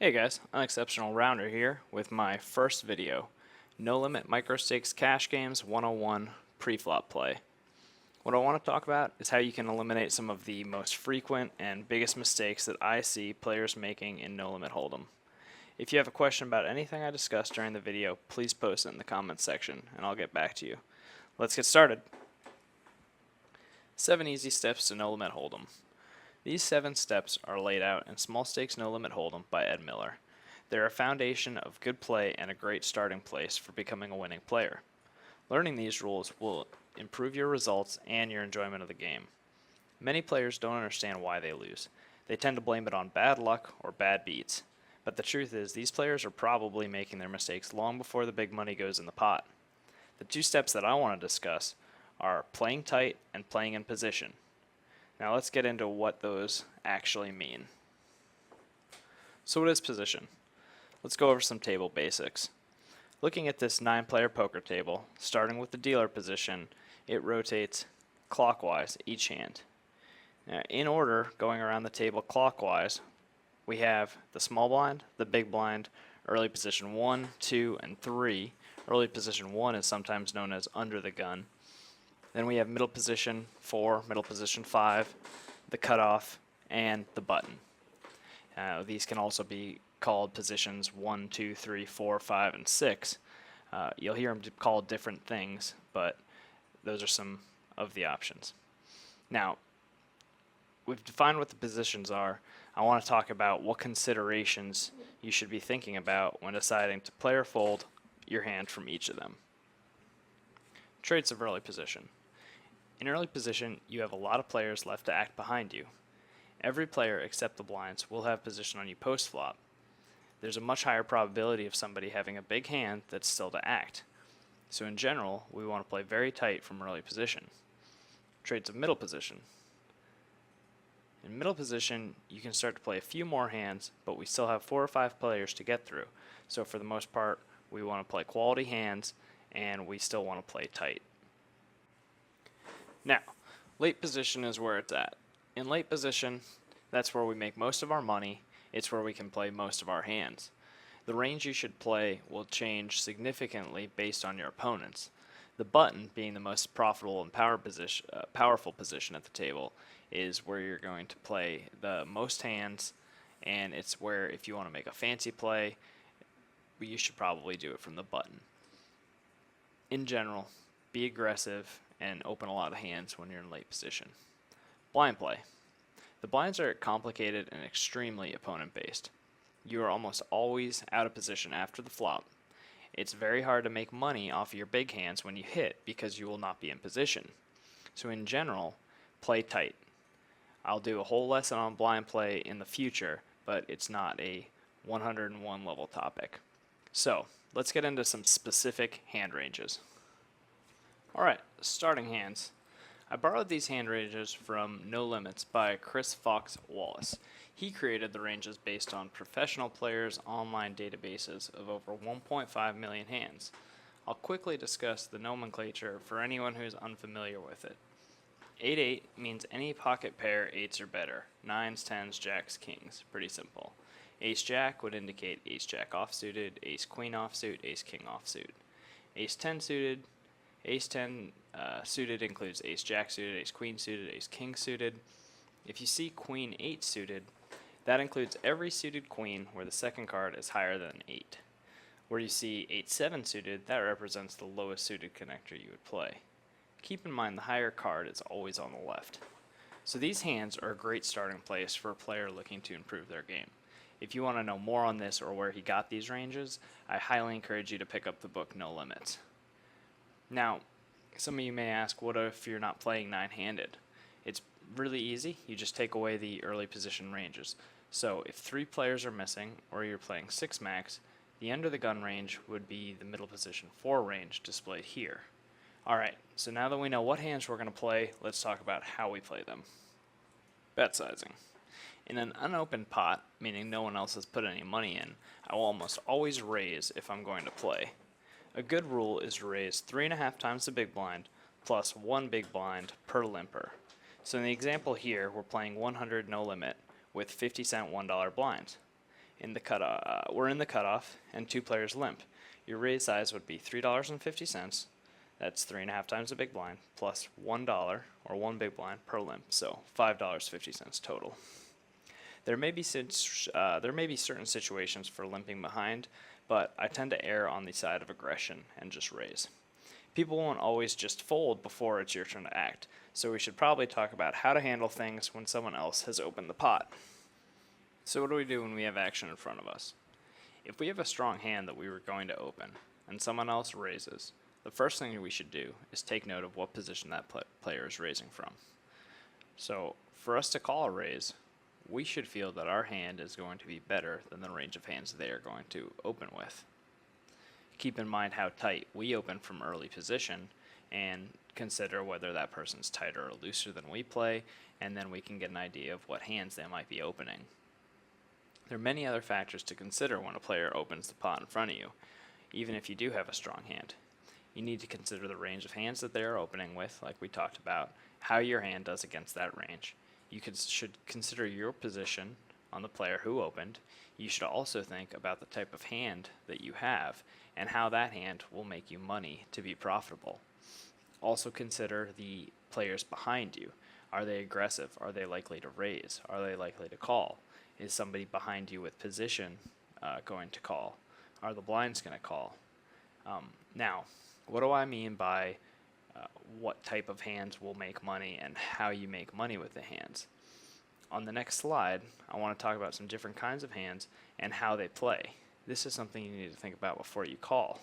Hey guys, Unexceptional Rounder here with my first video, No Limit Micro Stakes Cash Games 101 Preflop Play. What I want to talk about is how you can eliminate some of the most frequent and biggest mistakes that I see players making in No Limit Hold'em. If you have a question about anything I discussed during the video, please post it in the comments section and I'll get back to you. Let's get started. 7 easy steps to No Limit Hold'em. These 7 steps are laid out in Small Stakes No Limit Hold'em by Ed Miller. They're a foundation of good play and a great starting place for becoming a winning player. Learning these rules will improve your results and your enjoyment of the game. Many players don't understand why they lose. They tend to blame it on bad luck or bad beats. But the truth is, these players are probably making their mistakes long before the big money goes in the pot. The 2 steps that I want to discuss are playing tight and playing in position. Now let's get into what those actually mean. So what is position? Let's go over some table basics. Looking at this 9-player poker table, starting with the dealer position, it rotates clockwise each hand. Now, in order, going around the table clockwise, we have the small blind, the big blind, early position 1, 2, and 3. Early position 1 is sometimes known as under the gun. Then we have middle position 4, middle position 5, the cutoff, and the button. These can also be called positions 1, 2, 3, 4, 5, and 6. You'll hear them called different things, but those are some of the options. Now, we've defined what the positions are. I want to talk about what considerations you should be thinking about when deciding to play or fold your hand from each of them. Traits of early position. In early position, you have a lot of players left to act behind you. Every player except the blinds will have position on you post-flop. There's a much higher probability of somebody having a big hand that's still to act. So in general, we want to play very tight from early position. Traits of middle position. In middle position, you can start to play a few more hands, but we still have 4 or 5 players to get through. So for the most part, we want to play quality hands, and we still want to play tight. Now, late position is where it's at. In late position, that's where we make most of our money. It's where we can play most of our hands. The range you should play will change significantly based on your opponents. The button, being the most profitable and powerful position at the table, is where you're going to play the most hands, and it's where, if you want to make a fancy play, you should probably do it from the button. In general, be aggressive and open a lot of hands when you're in late position. Blind play. The blinds are complicated and extremely opponent-based. You are almost always out of position after the flop. It's very hard to make money off of your big hands when you hit because you will not be in position. So in general, play tight. I'll do a whole lesson on blind play in the future, but it's not a 101 level topic. So let's get into some specific hand ranges. Alright, starting hands. I borrowed these hand ranges from No Limits by Chris Fox Wallace. He created the ranges based on professional players' online databases of over 1.5 million hands. I'll quickly discuss the nomenclature for anyone who's unfamiliar with it. 8-8 means any pocket pair 8s or better. 9s, 10s, jacks, kings. Pretty simple. Ace-jack would indicate ace-jack offsuited, ace-queen offsuit, ace-king offsuit. Ace-10 suited. Ace-10 suited includes ace-jack suited, ace-queen suited, ace-king suited. If you see queen-8 suited, that includes every suited queen where the second card is higher than 8. Where you see 8-7 suited, that represents the lowest suited connector you would play. Keep in mind the higher card is always on the left. So these hands are a great starting place for a player looking to improve their game. If you want to know more on this or where he got these ranges, I highly encourage you to pick up the book No Limits. Now, some of you may ask, what if you're not playing 9-handed? It's really easy. You just take away the early position ranges. So if 3 players are missing, or you're playing 6 max, the under the gun range would be the middle position 4 range displayed here. Alright, so now that we know what hands we're going to play, let's talk about how we play them. Bet sizing. In an unopened pot, meaning no one else has put any money in, I will almost always raise if I'm going to play. A good rule is to raise 3.5 times the big blind plus 1 big blind per limper. So in the example here, we're playing 100 no limit with 50-cent $1 blinds. we're in the cutoff, and 2 players limp. Your raise size would be $3.50. That's 3.5 times the big blind, plus $1 or 1 big blind per limp, so $5.50 total. There may be certain situations for limping behind, but I tend to err on the side of aggression and just raise. People won't always just fold before it's your turn to act, so we should probably talk about how to handle things when someone else has opened the pot. So what do we do when we have action in front of us? If we have a strong hand that we were going to open, and someone else raises, the first thing we should do is take note of what position that player is raising from. So for us to call a raise, we should feel that our hand is going to be better than the range of hands they are going to open with. Keep in mind how tight we open from early position, and consider whether that person's tighter or looser than we play, and then we can get an idea of what hands they might be opening. There are many other factors to consider when a player opens the pot in front of you, even if you do have a strong hand. You need to consider the range of hands that they are opening with, like we talked about, how your hand does against that range. You should consider your position on the player who opened. You should also think about the type of hand that you have and how that hand will make you money to be profitable. Also consider the players behind you. Are they aggressive? Are they likely to raise? Are they likely to call? Is somebody behind you with position going to call? Are the blinds going to call? Now, what do I mean by what type of hands will make money and how you make money with the hands? On the next slide, I want to talk about some different kinds of hands and how they play. This is something you need to think about before you call.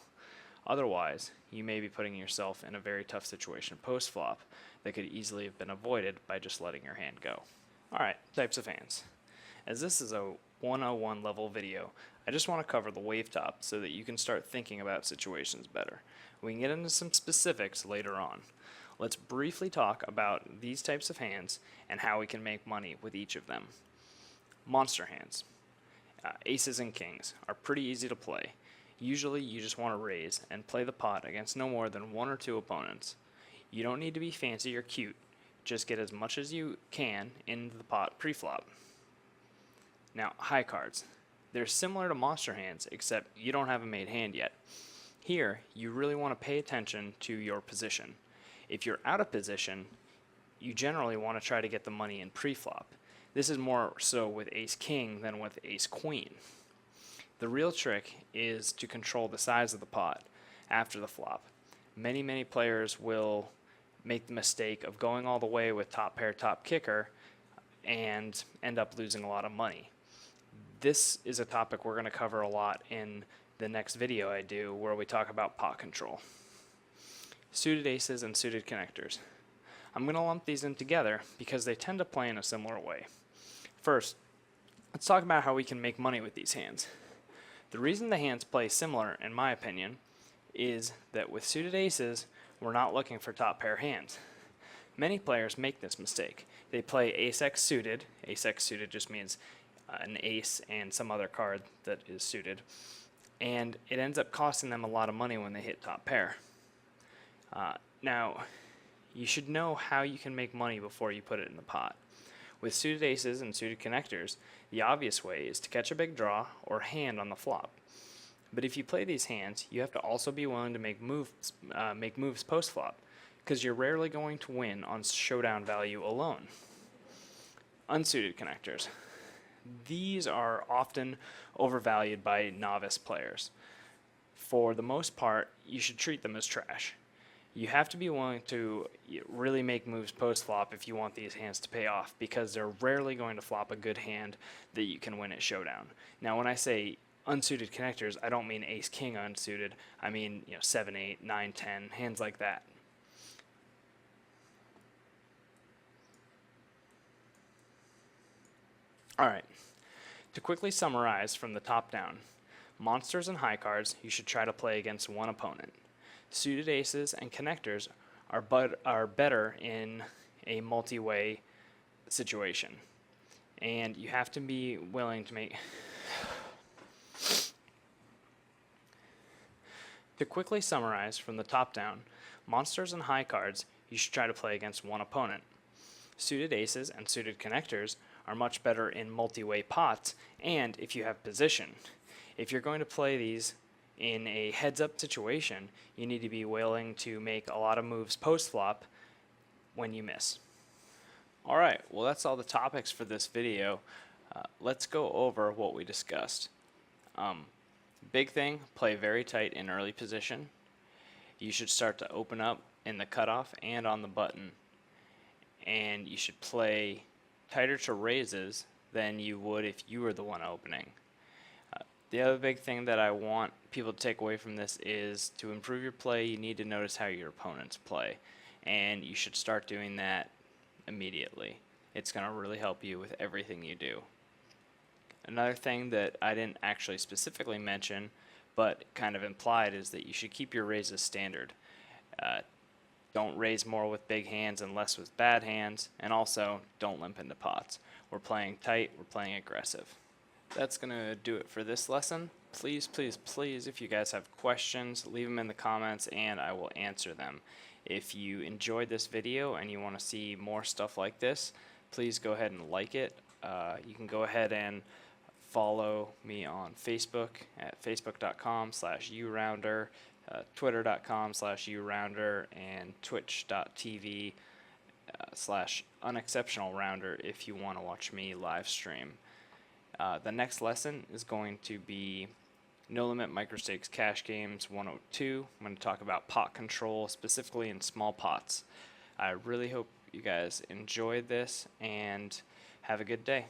Otherwise, you may be putting yourself in a very tough situation post-flop that could easily have been avoided by just letting your hand go. Alright, types of hands. As this is a 101 level video, I just want to cover the wave top so that you can start thinking about situations better. We can get into some specifics later on. Let's briefly talk about these types of hands and how we can make money with each of them. Monster hands. Aces and kings are pretty easy to play. Usually you just want to raise and play the pot against no more than 1 or 2 opponents. You don't need to be fancy or cute, just get as much as you can into the pot pre-flop. Now, high cards. They're similar to monster hands, except you don't have a made hand yet. Here, you really want to pay attention to your position. If you're out of position, you generally want to try to get the money in pre-flop. This is more so with ace-king than with ace-queen. The real trick is to control the size of the pot after the flop. Many players will make the mistake of going all the way with top pair, top kicker, and end up losing a lot of money. This is a topic we're going to cover a lot in the next video I do, where we talk about pot control. Suited aces and suited connectors. I'm going to lump these in together because they tend to play in a similar way. First, let's talk about how we can make money with these hands. The reason the hands play similar, in my opinion, is that with suited aces, we're not looking for top pair hands. Many players make this mistake. They play ace-x suited. Ace-x suited just means an ace and some other card that is suited. And it ends up costing them a lot of money when they hit top pair. Now, you should know how you can make money before you put it in the pot. With suited aces and suited connectors, the obvious way is to catch a big draw or hand on the flop. But if you play these hands, you have to also be willing to make moves post-flop, because you're rarely going to win on showdown value alone. Unsuited connectors. These are often overvalued by novice players. For the most part, you should treat them as trash. You have to be willing to really make moves post-flop if you want these hands to pay off, because they're rarely going to flop a good hand that you can win at showdown. Now, when I say unsuited connectors, I don't mean ace-king unsuited. I mean 7, 8, 9, 10, hands like that. Alright, to quickly summarize from the top down, monsters and high cards you should try to play against one opponent. Suited aces and connectors are better in a multi-way situation. And you have to be willing to make... To quickly summarize from the top down, monsters and high cards you should try to play against one opponent. Suited aces and suited connectors are much better in multi-way pots, and if you have position. If you're going to play these in a heads-up situation, you need to be willing to make a lot of moves post-flop when you miss. Alright, well that's all the topics for this video. Let's go over what we discussed. Big thing, play very tight in early position. You should start to open up in the cutoff and on the button. And you should play tighter to raises than you would if you were the one opening. The other big thing that I want people to take away from this is to improve your play, you need to notice how your opponents play. And you should start doing that immediately. It's going to really help you with everything you do. Another thing that I didn't actually specifically mention, but kind of implied, is that you should keep your raises standard. Don't raise more with big hands and less with bad hands, and also don't limp into pots. We're playing tight, we're playing aggressive. That's going to do it for this lesson. Please, please, please, if you guys have questions, leave them in the comments and I will answer them. If you enjoyed this video and you want to see more stuff like this, please go ahead and like it. You can go ahead and follow me on Facebook at facebook.com/urounder, twitter.com/urounder, and twitch.tv/unexceptionalrounder if you want to watch me live stream. The next lesson is going to be No Limit Microstakes Cash Games 102. I'm going to talk about pot control, specifically in small pots. I really hope you guys enjoyed this and have a good day.